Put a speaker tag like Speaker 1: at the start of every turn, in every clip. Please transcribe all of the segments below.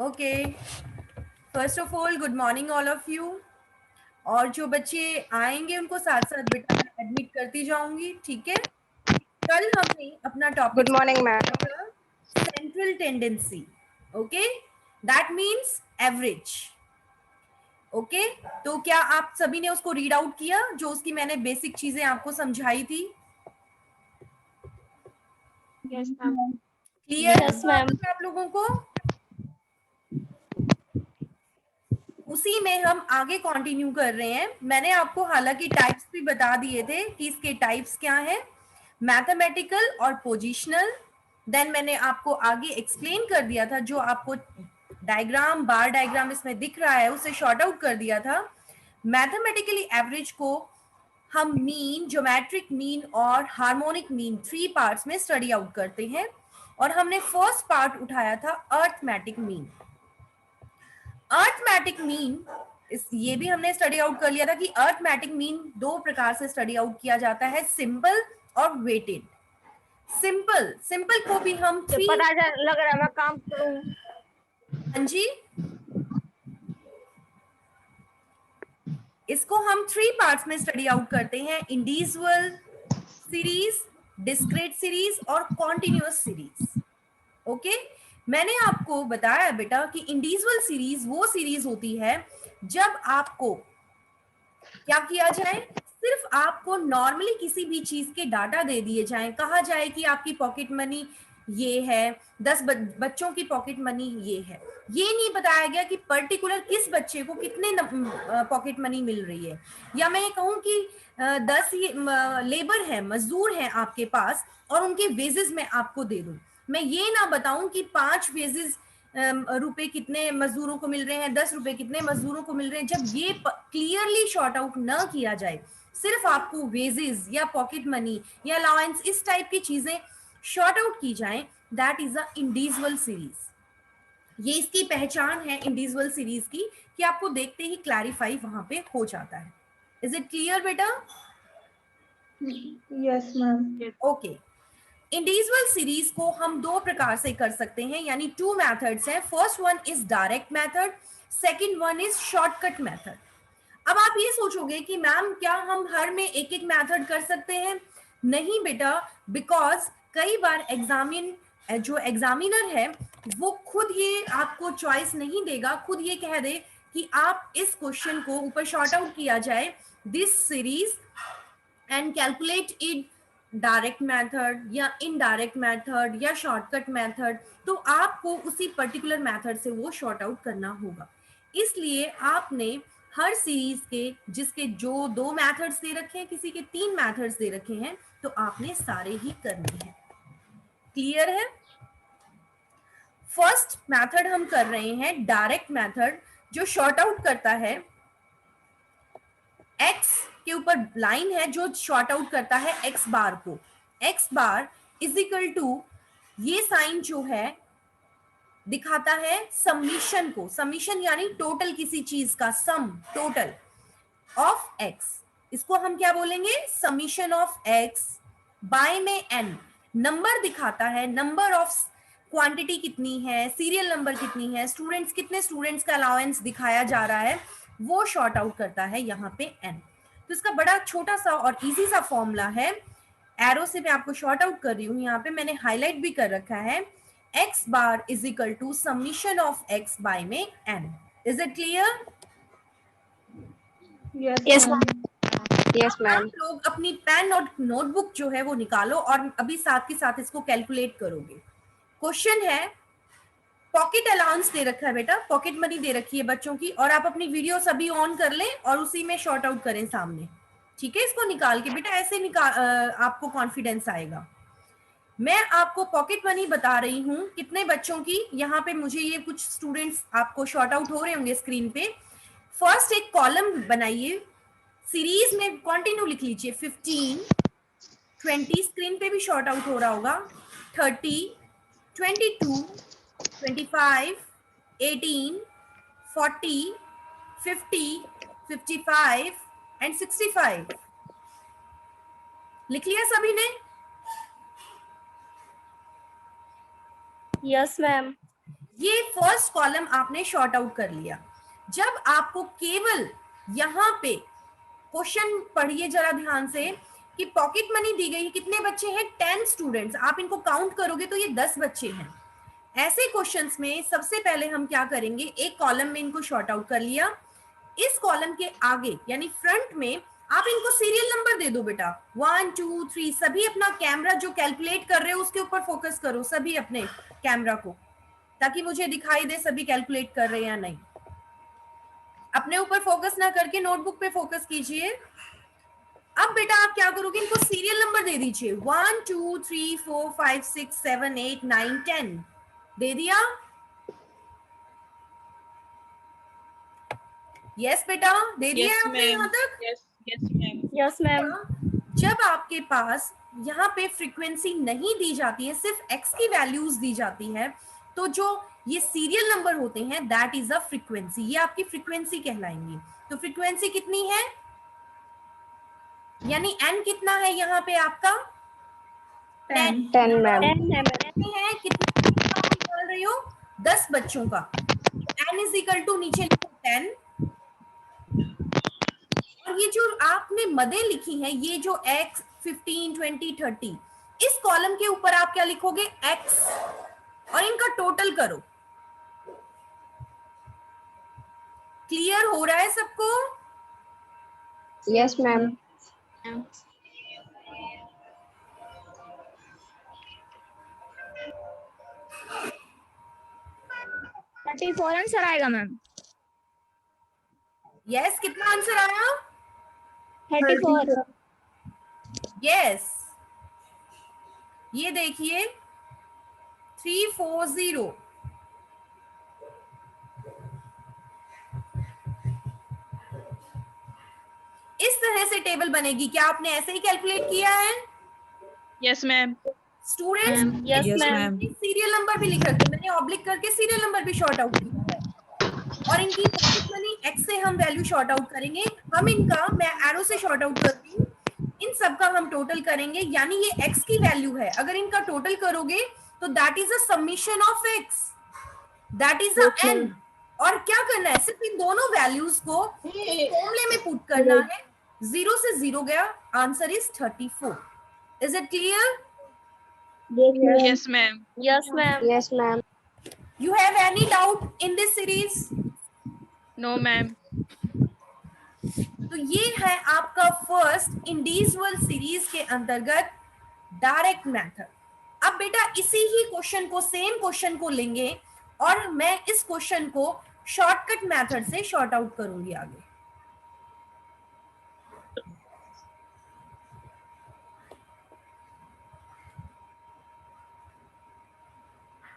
Speaker 1: Okay, first of all good morning all of you. और जो बच्चे आएंगे उनको साथ साथ बेटा मैं एडमिट करती जाऊंगी, ठीक है। कल हमने अपना topic
Speaker 2: good morning ma'am.
Speaker 1: Central tendency, okay, that means average. Okay, तो क्या आप सभी ने उसको रीड आउट किया जो उसकी मैंने बेसिक चीजें आपको समझाई थी?
Speaker 2: Yes ma'am.
Speaker 1: क्लियर है
Speaker 2: यस
Speaker 1: तो
Speaker 2: मैम।
Speaker 1: आप लोगों को? उसी में हम आगे कंटिन्यू कर रहे हैं। मैंने आपको हालांकि टाइप्स भी बता दिए थे कि इसके टाइप्स क्या हैं, मैथमेटिकल और पोजिशनल। देन मैंने आपको आगे एक्सप्लेन कर दिया था, जो आपको डायग्राम बार डायग्राम इसमें दिख रहा है उसे शॉर्ट आउट कर दिया था। मैथमेटिकली एवरेज को हम मीन, ज्योमेट्रिक मीन और हार्मोनिक मीन 3 पार्ट्स में स्टडी आउट करते हैं। और हमने फर्स्ट पार्ट उठाया था अर्थमेटिक मीन। अर्थमेटिक मीन ये भी हमने स्टडी आउट कर लिया था कि अर्थमेटिक मीन 2 प्रकार से स्टडी आउट किया जाता है, सिंपल और वेटेड। सिंपल को भी हम 3,
Speaker 2: पता लग रहा है मैं काम करूं।
Speaker 1: हाँ जी, इसको हम 3 पार्ट्स में स्टडी आउट करते हैं, इंडिविजुअल सीरीज, डिस्क्रीट सीरीज और कॉन्टिन्यूअस सीरीज। ओके, मैंने आपको बताया बेटा कि इंडिविजुअल सीरीज वो सीरीज होती है जब आपको क्या किया जाए, सिर्फ आपको नॉर्मली किसी भी चीज के डाटा दे दिए जाएं, कहा जाए कि आपकी पॉकेट मनी ये है, 10 बच्चों की पॉकेट मनी ये है। ये नहीं बताया गया कि पर्टिकुलर किस बच्चे को कितने पॉकेट मनी मिल रही है। या मैं ये कहूँ कि 10 लेबर है, मजदूर है आपके पास और उनके वेजेस मैं आपको दे दूं। मैं ये ना बताऊं कि 5 वेजेस रुपए कितने मजदूरों को मिल रहे हैं, 10 रुपए कितने मजदूरों को मिल रहे हैं। जब ये क्लियरली शॉर्ट आउट ना किया जाए, सिर्फ आपको वेजेस या पॉकेट मनी या अलाउंस इस टाइप की चीजें शॉर्ट आउट की जाए, that is a individual series. ये इसकी पहचान है इंडिविजुअल सीरीज की कि आपको देखते ही क्लैरिफाई वहां पे हो जाता है। इज इट क्लियर बेटा?
Speaker 2: Yes ma'am.
Speaker 1: Okay, individual series को हम 2 प्रकार से कर सकते हैं, यानी 2 मेथड्स हैं। First one is direct method, second one is shortcut method. अब आप ये सोचोगे कि मैम क्या हम हर में एक एक मेथड कर सकते हैं? नहीं बेटा, बिकॉज कई बार जो एग्जामिनर है वो खुद ये आपको चॉइस नहीं देगा, खुद ये कह दे कि आप इस क्वेश्चन को ऊपर शॉर्ट आउट किया जाए, this series and calculate it direct method या इनडायरेक्ट मेथड या शॉर्टकट मेथड। तो आपको उसी पर्टिकुलर मेथड से वो शॉर्ट आउट करना होगा। इसलिए आपने हर सीरीज के जिसके जो 2 मेथड्स दे रखे हैं, किसी के 3 मेथड्स दे रखे हैं, तो आपने सारे ही करने हैं। क्लियर है? फर्स्ट मेथड हम कर रहे हैं डायरेक्ट मेथड, जो शॉर्ट आउट करता है x के ऊपर लाइन है जो शॉर्ट आउट करता है x बार को। x bar is equal to, ये साइन जो है दिखाता है समीशन को, समीशन यानी टोटल किसी चीज का सम, टोटल ऑफ x। इसको हम क्या बोलेंगे? समीशन ऑफ x बाय में n। नंबर दिखाता है, नंबर ऑफ क्वांटिटी कितनी है, सीरियल नंबर कितनी है, स्टूडेंट्स कितने स्टूडेंट्स का अलाउंस दिखाया जा रहा है, वो शॉर्ट आउट करता है यहाँ पे n। तो इसका बड़ा छोटा सा और इजी सा फॉर्मूला है, एरो से मैं आपको शॉर्ट आउट कर रही हूँ, यहाँ पे मैंने हाईलाइट भी कर रखा है, x bar is equal to summation of x by में n। Is it clear?
Speaker 2: Yes ma'am. Yes ma'am.
Speaker 1: आप लोग अपनी पेन और नोटबुक जो है वो निकालो और अभी साथ के साथ इसको कैलकुलेट करोगे। क्वेश्चन है, पॉकेट अलाउंस दे रखा है बेटा, पॉकेट मनी दे रखी है बच्चों की, और आप अपनी वीडियो सभी ऑन कर लें और उसी में शॉर्ट आउट करें सामने, ठीक है। इसको निकाल के बेटा ऐसे आपको कॉन्फिडेंस आएगा। मैं आपको पॉकेट मनी बता रही हूँ कितने बच्चों की, यहाँ पे मुझे ये कुछ स्टूडेंट्स आपको शॉर्ट आउट हो रहे होंगे स्क्रीन पे। फर्स्ट एक कॉलम बनाइए, सीरीज में कंटिन्यू लिख लीजिए, 15, 20 स्क्रीन पे भी शॉर्ट आउट हो रहा होगा, 30, 22, 25, 18, 40, 50, 55 एंड 65। लिख लिया सभी ने?
Speaker 2: Yes ma'am.
Speaker 1: ये फर्स्ट कॉलम आपने शॉर्ट आउट कर लिया। जब आपको केवल यहाँ पे क्वेश्चन पढ़िए जरा ध्यान से कि पॉकेट मनी दी गई है, कितने बच्चे हैं? 10 स्टूडेंट्स। आप इनको काउंट करोगे तो ये 10 बच्चे हैं। ऐसे क्वेश्चंस में सबसे पहले हम क्या करेंगे, एक कॉलम में इनको शॉर्ट आउट कर लिया। इस कॉलम के आगे यानी फ्रंट में आप इनको सीरियल नंबर दे दो बेटा, 1 2 3। सभी अपना कैमरा जो कैलकुलेट कर रहे हो उसके ऊपर फोकस करो, सभी अपने कैमरा को, ताकि मुझे दिखाई दे सभी कैलकुलेट कर रहे हैं या नहीं। अपने ऊपर फोकस ना करके नोटबुक पे फोकस कीजिए। अब बेटा आप क्या करोगे, इनको सीरियल नंबर दे दीजिए, 1 2 3 4 5 6 7 8 9 10 दे दिया। यस बेटा, दे दिया है आपने यहाँ तक?
Speaker 2: Yes ma'am.
Speaker 1: जब आपके पास यहाँ पे फ्रीक्वेंसी नहीं दी जाती है, सिर्फ एक्स की वैल्यूज दी जाती है, तो जो ये सीरियल नंबर होते हैं दैट इज अ फ्रीक्वेंसी, ये आपकी फ्रीक्वेंसी कहलाएंगी। तो फ्रीक्वेंसी कितनी है, यानी एन कितना है यहाँ पे आपका?
Speaker 2: 10 मैम।
Speaker 1: है कितने निकाल रही हो? 10 बच्चों का। एन इज इक्वल टू नीचे लिखो 10, और ये जो आपने मदें लिखी हैं, ये जो x 15 20 30, इस कॉलम के ऊपर आप क्या लिखोगे? x, और इनका टोटल करो। क्लियर हो रहा है सबको?
Speaker 2: Yes ma'am. 34 आंसर आएगा मैम।
Speaker 1: यस, कितना आंसर आया?
Speaker 2: 34।
Speaker 1: यस, ये देखिए 340। इस तरह से टेबल बनेगी। क्या आपने ऐसे ही कैलकुलेट किया है?
Speaker 3: Yes ma'am.
Speaker 1: Students,
Speaker 2: yes ma'am.
Speaker 1: Serial number भी लिख रखे, मैंने ऑब्लिक करके सीरियल नंबर भी शॉर्ट आउट किया है, और इनकी पॉकेट मनी एक्स से हम वैल्यू शॉर्ट आउट करेंगे। हम इनका, मैं एरो से शॉर्ट आउट करती हूँ, इन सब का हम टोटल करेंगे, यानी ये एक्स की वैल्यू है। अगर इनका टोटल करोगे तो that is a summation of x, that is a n. और क्या करना है, सिर्फ इन दोनों वैल्यूज को फॉर्मूले में पुट करना है। 0 से 0 गया, answer is 34। Is it clear?
Speaker 3: Yes ma'am.
Speaker 2: Yes ma'am. Yes ma'am.
Speaker 1: You have any doubt in this series?
Speaker 3: No ma'am.
Speaker 1: तो ये है आपका फर्स्ट इंडिविजुअल सीरीज के अंतर्गत डायरेक्ट मेथड। अब बेटा इसी ही क्वेश्चन को, सेम क्वेश्चन को लेंगे और मैं इस क्वेश्चन को शॉर्टकट मेथड से शॉर्ट आउट करूंगी आगे।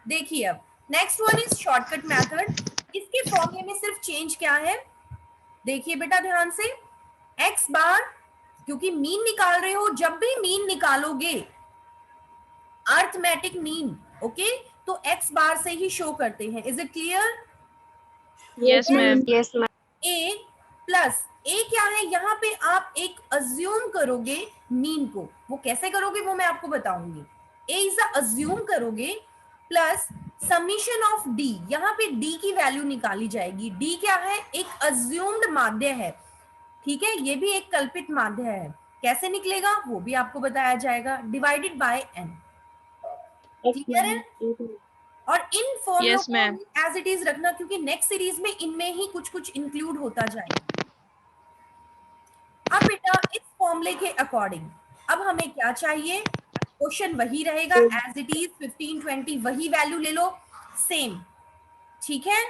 Speaker 1: देखिए अब next one is shortcut method. इसके फॉर्मूले में सिर्फ चेंज क्या है, देखिए बेटा ध्यान से, एक्स बार, क्योंकि मीन निकाल रहे हो, जब भी मीन निकालोगे अर्थमेटिक मीन, ओके, तो एक्स बार से ही शो करते हैं। Is it clear?
Speaker 3: Yes ma'am.
Speaker 2: Yes ma'am.
Speaker 1: A plus A क्या है, यहाँ पे आप एक अज्यूम करोगे मीन को, वो कैसे करोगे वो मैं आपको बताऊंगी। ए इज अज्यूम करोगे प्लस समीशन ऑफ डी, यहाँ पे डी की वैल्यू निकाली जाएगी। डी क्या है, एक अज्यूम्ड माध्य है, ठीक है, ये भी एक कल्पित माध्य है। कैसे निकलेगा वो भी आपको बताया जाएगा, डिवाइडेड बाय एन। क्लियर है? और इन फॉर्मूलों
Speaker 3: Yes, ma'am.
Speaker 1: को एज इट इज रखना, क्योंकि नेक्स्ट सीरीज में इनमें ही कुछ कुछ इंक्लूड होता जाएगा। अब बेटा इस फॉर्मूले के अकॉर्डिंग अब हमें क्या चाहिए, क्वेश्चन वही रहेगा एज इट इज, 15 20 वही वैल्यू ले लो, सेम, ठीक है।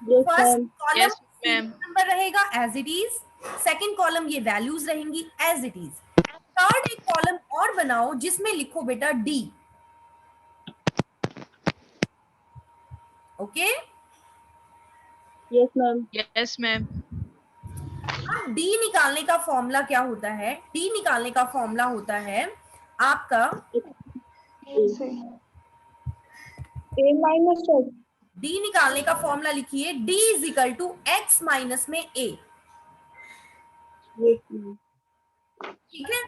Speaker 1: First column
Speaker 3: Yes, ma'am.
Speaker 1: Number रहेगा as it is, second column ये वैल्यूज रहेंगी एज इट इज, थर्ड एक कॉलम और बनाओ जिसमें लिखो बेटा D, okay.
Speaker 2: Yes ma'am.
Speaker 3: Yes, ma'am.
Speaker 1: अब डी निकालने का फॉर्मूला क्या होता है, डी निकालने का फॉर्मूला होता है आपका
Speaker 2: ए माइनस
Speaker 1: डी निकालने का फॉर्मूला लिखिए, d is equal to x minus में ए, ठीक है,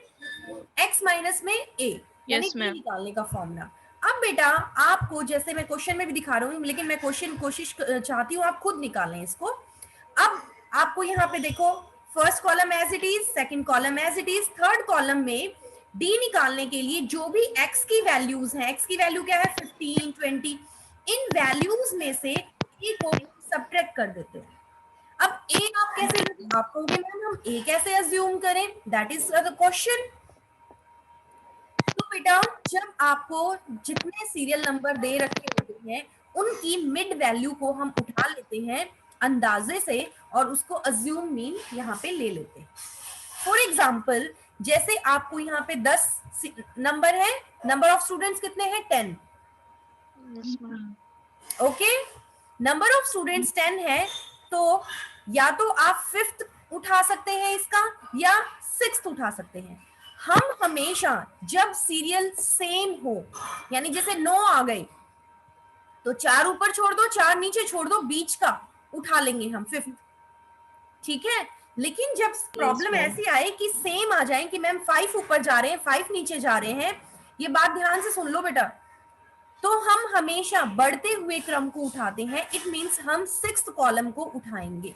Speaker 1: एक्स माइनस में ए, यानी डी
Speaker 3: ma'am.
Speaker 1: निकालने का फॉर्मूला। अब बेटा आपको, जैसे मैं क्वेश्चन में भी दिखा रहा हूँ, लेकिन मैं कोशिश चाहती हूँ आप खुद निकालें इसको। अब आपको यहाँ पे देखो, first column as it is, second column as it is, third column में डी निकालने के लिए जो भी एक्स की वैल्यूज हैं, एक्स की वैल्यू क्या है 15, 20, इन वैल्यूज में से ए को सब्ट्रैक्ट कर देते हैं। अब ए आप कैसे, आप कहोगे मैम हम ए कैसे अज्यूम करें, दैट इज द क्वेश्चन। तो बेटा जब आपको जितने सीरियल नंबर दे रखे होते हैं उनकी मिड वैल्यू को हम उठा लेते हैं अंदाजे से और उसको अज्यूम मीन यहाँ पे ले लेते हैं। फॉर एग्जाम्पल जैसे आपको यहाँ पे 10 नंबर है, नंबर ऑफ स्टूडेंट्स कितने हैं 10, ओके, नंबर ऑफ स्टूडेंट्स 10 है, तो या तो आप 5th उठा सकते हैं इसका या 6th उठा सकते हैं। हम हमेशा जब सीरियल सेम हो, यानी जैसे 9 आ गए तो 4 ऊपर छोड़ दो, 4 नीचे छोड़ दो, बीच का उठा लेंगे हम 5th, ठीक है। लेकिन जब प्रॉब्लम ऐसी आए कि सेम आ जाए कि मैम 5 ऊपर जा रहे हैं 5 नीचे जा रहे हैं, ये बात ध्यान से सुन लो बेटा, तो हम हमेशा बढ़ते हुए क्रम को उठाते हैं। इट मींस हम 6th कॉलम को उठाएंगे,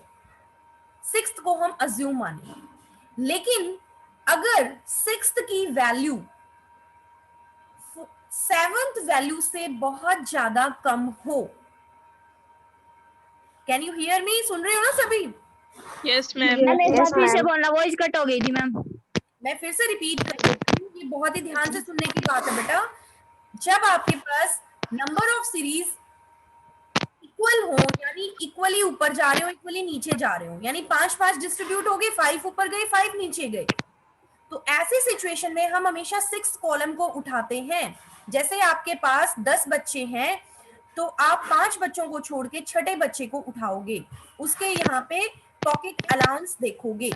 Speaker 1: 6th को हम अज्यूम मानेंगे। लेकिन अगर 6th की वैल्यू 7th वैल्यू से बहुत ज्यादा कम हो, कैन यू हियर मी, सुन रहे हो ना सभी?
Speaker 3: Yes ma'am.
Speaker 2: फिर से बोलना, वॉइस कट हो गई थी मैम।
Speaker 1: मैं फिर से रिपीट कर देती हूँ, ये बहुत ही ध्यान से सुनने की बात है बेटा। जब आपके पास नंबर ऑफ सीरीज इक्वल हो, यानी इक्वली ऊपर जा रहे हो इक्वली नीचे जा रहे हो, यानी 5-5 डिस्ट्रीब्यूट हो गए, 5 ऊपर गए 5 नीचे गए, तो ऐसी सिचुएशन में हम हमेशा 6th कॉलम को उठाते हैं। जैसे आपके पास 10 बच्चे हैं तो आप 5 बच्चों को छोड़ के छठे बच्चे को उठाओगे, उसके यहाँ पे पॉकेट अलाउंस देखोगे।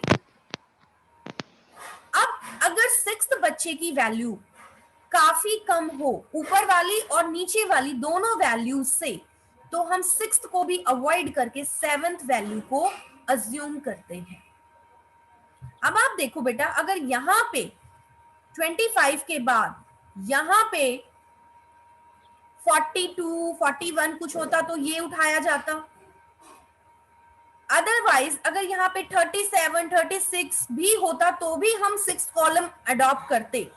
Speaker 1: अब अगर 6th बच्चे की वैल्यू काफी कम हो ऊपर वाली और नीचे वाली दोनों वैल्यूज से, तो हम 6th को भी अवॉइड करके 7th वैल्यू को अज्यूम करते हैं। अब आप देखो बेटा, अगर यहां पे 25 के बाद यहां पे 42, 41 कुछ होता तो ये उठाया जाता। अदरवाइज अगर यहाँ पे 37, 36 भी होता तो भी हम 6th कॉलम अडॉप्ट करते।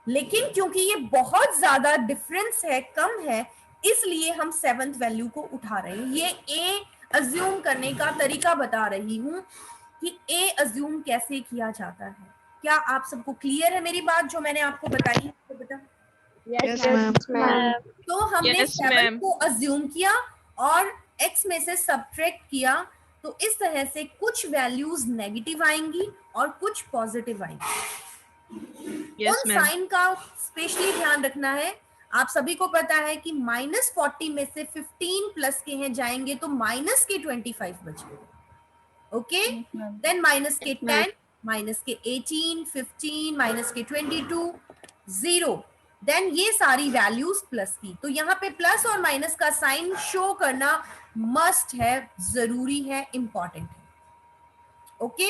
Speaker 1: लेकिन क्योंकि ये बहुत ज्यादा डिफरेंस है, कम है, इसलिए हम 7th वैल्यू को उठा रहे हैं। ये ए अज्यूम करने का तरीका बता रही हूं कि ए अज्यूम कैसे किया जाता है। क्या आप सबको क्लियर है मेरी बात जो मैंने आपको बताई है? तो बेटा
Speaker 2: यस मैम।
Speaker 1: तो हमने
Speaker 3: Yes,
Speaker 1: 7
Speaker 3: ma'am.
Speaker 1: को अज्यूम किया और x में से सब्ट्रैक्ट किया, तो इस तरह से कुछ वैल्यूज नेगेटिव आएंगी और कुछ पॉजिटिव आएंगी।
Speaker 3: यस
Speaker 1: उन
Speaker 3: मैम।
Speaker 1: साइन का स्पेशली ध्यान रखना है। आप सभी को पता है कि -40 में से 15 प्लस के हैं जाएंगे तो माइनस के 25 बचेंगे, ओके, देन माइनस के 10, माइनस के 18, 15, माइनस के 22, 0, देन ये सारी वैल्यूज प्लस की। तो यहाँ पे प्लस और माइनस का साइन शो करना मस्ट है, जरूरी है, इंपॉर्टेंट है, ओके।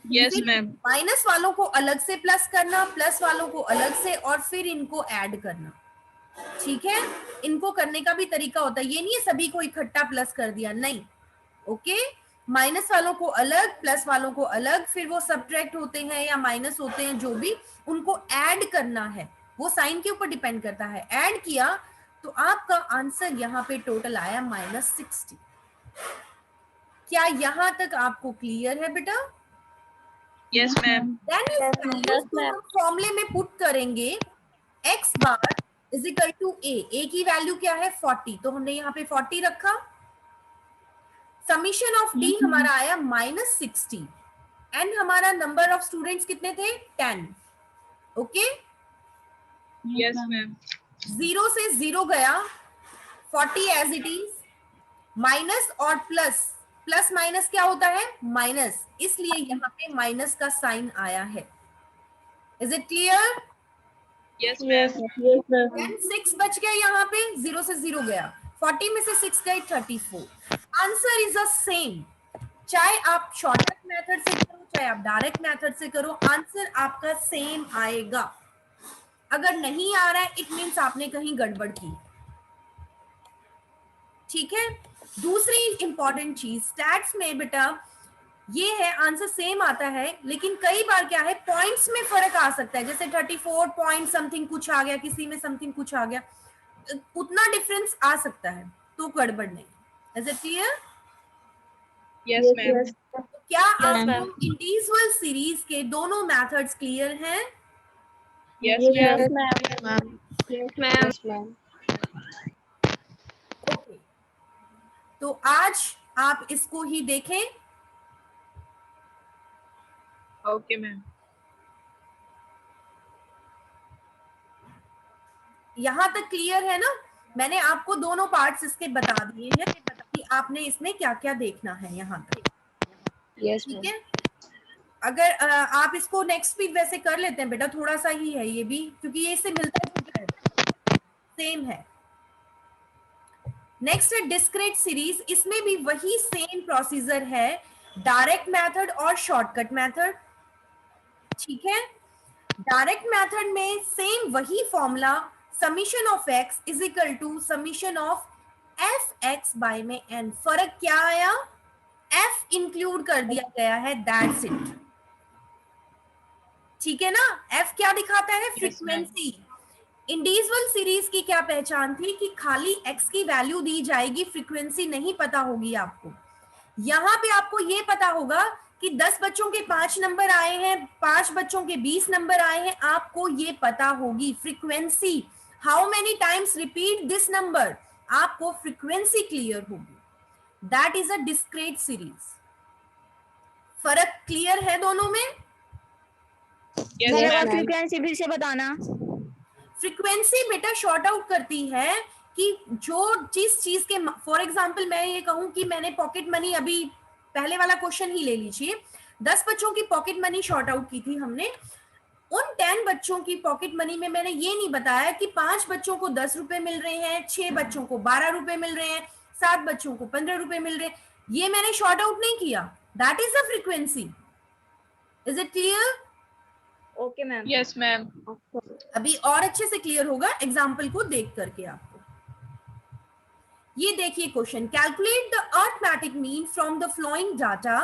Speaker 3: Yes ma'am.
Speaker 1: माइनस वालों को अलग से प्लस करना, प्लस वालों को अलग से, और फिर इनको ऐड करना, ठीक है। इनको करने का भी तरीका होता है, ये नहीं है सभी को इकट्ठा प्लस कर दिया, नहीं, ओके। माइनस वालों को अलग, प्लस वालों को अलग, फिर वो सब्ट्रैक्ट होते हैं या माइनस होते हैं, जो भी, उनको ऐड करना है, वो साइन के ऊपर डिपेंड करता है। ऐड किया तो आपका आंसर यहाँ पे टोटल आया -60। क्या यहाँ तक आपको क्लियर है बेटा?
Speaker 3: Yes ma'am.
Speaker 1: देन इस वैल्यूज को हम फॉर्मूले में पुट करेंगे, x bar is equal to a की वैल्यू क्या है 40, तो हमने यहाँ पे 40 रखा। समीशन ऑफ d हमारा आया -60 एंड हमारा नंबर ऑफ स्टूडेंट्स कितने थे 10, ओके।
Speaker 3: Yes ma'am.
Speaker 1: 0 से 0 गया, 40 एज इट इज, माइनस और प्लस, प्लस माइनस क्या होता है माइनस, इसलिए यहाँ पे माइनस का साइन आया है। Is it clear?
Speaker 3: Yes ma'am.
Speaker 1: 6 बच गया, यहाँ पे 0 से 0 गया, 40 में से 6 गए 34। आंसर इज द सेम, चाहे आप शॉर्टकट मेथड से करो चाहे आप डायरेक्ट मेथड से करो, आंसर आपका सेम आएगा। अगर नहीं आ रहा है इट मीन्स आपने कहीं गड़बड़ की। ठीक है, दूसरी इंपॉर्टेंट चीज स्टैट्स में बेटा ये है, आंसर सेम आता है लेकिन कई बार क्या है पॉइंट्स में फर्क आ सकता है, जैसे 34 पॉइंट समथिंग कुछ आ गया, किसी में समथिंग कुछ आ गया, उतना डिफरेंस आ सकता है, तो गड़बड़ नहीं। Is it clear?
Speaker 3: Yes, ma'am.
Speaker 1: क्या
Speaker 2: Yes,
Speaker 1: आपको
Speaker 2: ma'am.
Speaker 1: इंडिविजुअल सीरीज के दोनों मेथड्स क्लियर हैं?
Speaker 3: Yes, ma'am.
Speaker 2: ma'am. Yes, ma'am.
Speaker 1: Okay, तो आज आप इसको ही देखें।
Speaker 3: Okay, ma'am.
Speaker 1: यहां तक क्लियर है ना? मैंने आपको दोनों पार्ट्स इसके बता दिए हैं कि आपने इसमें क्या क्या देखना है यहां तक।
Speaker 2: Yes,
Speaker 1: ठीक
Speaker 2: ma'am.
Speaker 1: है, अगर आप इसको नेक्स्ट वीक वैसे कर लेते हैं बेटा, थोड़ा सा ही है ये भी, क्योंकि ये इससे मिलता जुलता है, सेम है। नेक्स्ट है डिस्क्रीट सीरीज, इसमें भी वही सेम प्रोसीजर है, डायरेक्ट मेथड और शॉर्टकट मेथड। ठीक है, डायरेक्ट मेथड में सेम वही formula, summation of x is equal to summation of f x by में एन। फर्क क्या आया? एफ इंक्लूड कर दिया गया है, दैट्स इट। ठीक है ना? एफ क्या दिखाता है? फ्रीक्वेंसी। इंडिविजुअल सीरीज की क्या पहचान थी कि खाली एक्स की वैल्यू दी जाएगी, फ्रीक्वेंसी नहीं पता होगी आपको। यहां पे आपको ये पता होगा कि 10 बच्चों के 5 नंबर आए हैं, 5 बच्चों के 20 नंबर आए हैं, आपको ये पता होगी frequency, how many times repeat this number, आपको फ्रीक्वेंसी क्लियर होगी। That is a discrete series. फर्क क्लियर है दोनों में?
Speaker 3: Yes,
Speaker 2: मेरे को
Speaker 3: ma'am.
Speaker 2: फ्रीक्वेंसी फिर से बताना।
Speaker 1: फ्रीक्वेंसी बेटा शॉर्ट आउट करती है कि जो जिस चीज के, फॉर एग्जांपल मैं ये कहूं कि मैंने पॉकेट मनी, अभी पहले वाला क्वेश्चन ही ले लीजिए, 10 बच्चों की पॉकेट मनी शॉर्ट आउट की थी हमने। उन 10 बच्चों की पॉकेट मनी में मैंने ये नहीं बताया कि 5 बच्चों को 10 रुपए मिल रहे हैं, 6 बच्चों को 12 रुपए मिल रहे हैं, 7 बच्चों को 15 रुपए मिल रहे हैं, ये मैंने शॉर्ट आउट नहीं किया। That is the frequency. Is it clear?
Speaker 2: Okay ma'am.
Speaker 3: Yes, ma'am.
Speaker 1: अभी और अच्छे से क्लियर होगा एग्जाम्पल को देख करके आपको। ये देखिए question, calculate the arithmetic mean from the following data,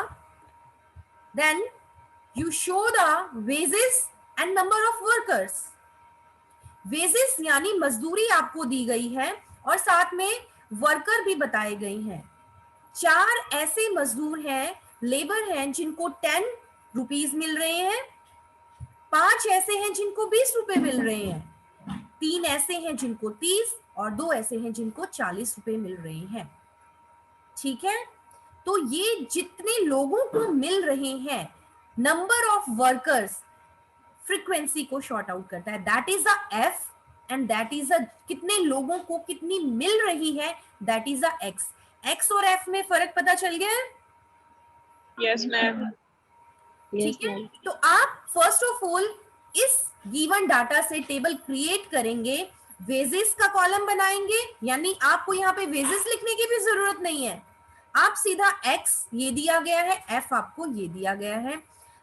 Speaker 1: then you show the wages and number of workers. Wages यानी मजदूरी आपको दी गई है और साथ में वर्कर भी बताए गए हैं। 4 ऐसे मजदूर हैं, लेबर हैं, जिनको 10 रुपीज मिल रहे हैं, 5 ऐसे हैं जिनको 20 रुपए मिल रहे हैं, 3 ऐसे हैं जिनको 30 और 2 ऐसे हैं जिनको 40 रुपए मिल रहे हैं। ठीक है, तो ये जितने लोगों को मिल रहे हैं, नंबर ऑफ वर्कर्स फ्रीक्वेंसी को शॉर्ट आउट करता है, that is a F, and that is अ कितने लोगों को कितनी मिल रही है, that is a x. X और एफ में फर्क पता चल गया है?
Speaker 3: Yes, ma'am.
Speaker 1: ठीक है, तो आप फर्स्ट ऑफ ऑल इस गिवन डाटा से टेबल क्रिएट करेंगे, वेजेस का कॉलम बनाएंगे, यानी आपको यहाँ पे वेजेस लिखने की भी जरूरत नहीं है, आप सीधा x ये दिया गया है, f आपको ये दिया गया है,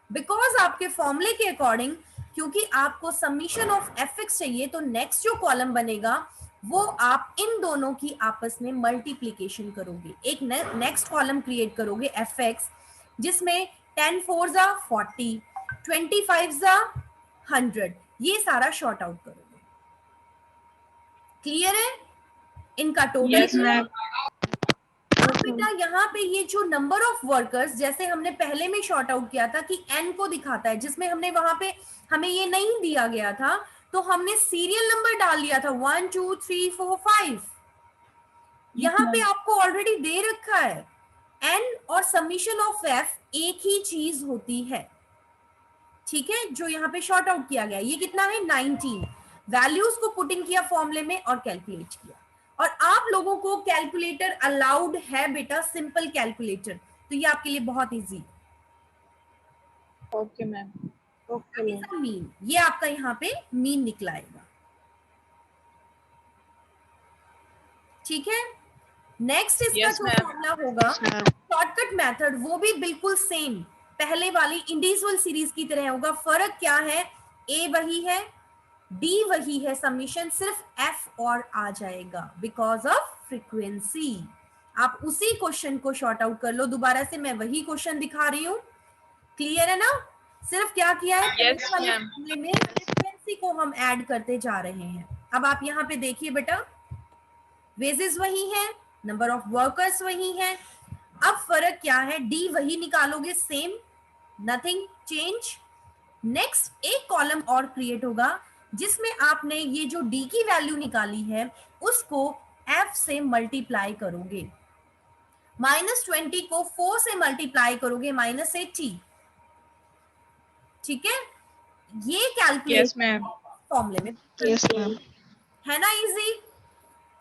Speaker 1: बिकॉज आपके फॉर्मूले के अकॉर्डिंग, क्योंकि आपको समीशन ऑफ fx चाहिए, तो नेक्स्ट जो कॉलम बनेगा वो आप इन दोनों की आपस में मल्टीप्लीकेशन करोगे, एक नेक्स्ट कॉलम क्रिएट करोगे fx, जिसमें 10 4 जा 40, 25 जा 100, ये सारा शॉर्ट आउट करोगे। क्लियर है? इनका टोटल
Speaker 3: Yes, ma'am.
Speaker 1: बेटा यहाँ पे ये जो नंबर ऑफ वर्कर्स, जैसे हमने पहले में शॉर्ट आउट किया था कि n को दिखाता है, जिसमें हमने वहां पे हमें ये नहीं दिया गया था, तो हमने सीरियल नंबर डाल लिया था 1 2 3 4 5। यहाँ पे आपको ऑलरेडी दे रखा है n और समीशन ऑफ f एक ही चीज होती है। ठीक है, जो यहाँ पे शॉर्ट आउट किया गया, ये कितना है 19, वैल्यूज को पुटिंग किया फॉर्मूले में और कैलकुलेट किया। और आप लोगों को कैलकुलेटर अलाउड है बेटा, सिंपल कैलकुलेटर, तो ये आपके लिए बहुत इजी।
Speaker 3: Okay, ma'am.
Speaker 1: मीन, ये आपका यहाँ पे मीन निकलाएगा। ठीक है, नेक्स्ट इसका
Speaker 3: Yes,
Speaker 1: जो
Speaker 3: ma'am.
Speaker 1: फॉर्मूला होगा शॉर्टकट मेथड, वो भी बिल्कुल सेम पहले वाली इंडिविजुअल सीरीज की तरह होगा। फर्क क्या है? ए वही है, डी वही है, समीशन सिर्फ एफ और आ जाएगा बिकॉज ऑफ फ्रीक्वेंसी। आप उसी क्वेश्चन को शॉर्ट आउट कर लो, दोबारा से मैं वही क्वेश्चन दिखा रही हूँ, क्लियर है ना? सिर्फ क्या किया है,
Speaker 3: Yes,
Speaker 1: पहले वाले
Speaker 3: ma'am.
Speaker 1: फॉर्मूले में फ्रीक्वेंसी को हम ऐड करते जा रहे हैं। अब आप यहाँ पे देखिए बेटा, वेजेस वही है, नंबर ऑफ वर्कर्स वही है, अब फर्क क्या है, डी वही निकालोगे, सेम, नथिंग चेंज। नेक्स्ट एक कॉलम और क्रिएट होगा जिसमें आपने ये जो डी की वैल्यू निकाली है उसको एफ से मल्टीप्लाई करोगे, -20 को 4 से मल्टीप्लाई करोगे, -80, ठीक है? ये कैलकुलेट
Speaker 3: Yes, ma'am.
Speaker 1: फॉर्मूले में
Speaker 2: Yes, ma'am.
Speaker 1: है ना, इजी।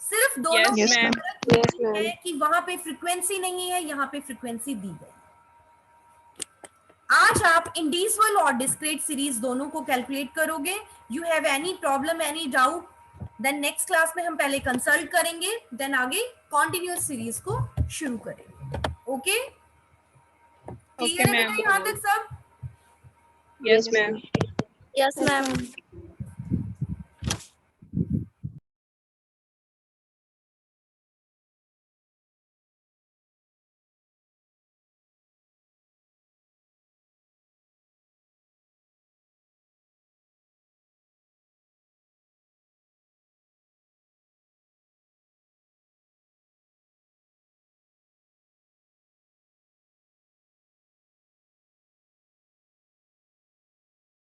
Speaker 1: सिर्फ दोनों
Speaker 3: Yes,
Speaker 1: में
Speaker 3: ma'am.
Speaker 1: फर्क
Speaker 2: Yes, ma'am.
Speaker 1: है कि वहां पे फ्रीक्वेंसी नहीं है, यहाँ पे फ्रीक्वेंसी दी गई। आज आप इंडिविजुअल और डिस्क्रीट सीरीज दोनों को कैलकुलेट करोगे। You have any problem, any doubt, then next class में हम पहले कंसल्ट करेंगे, देन आगे कॉन्टिन्यूअस सीरीज को शुरू करेंगे। ओके, क्लियर है
Speaker 3: ma'am.
Speaker 1: बेटा यहाँ तक सब?
Speaker 3: Yes, ma'am.
Speaker 2: Yes, ma'am.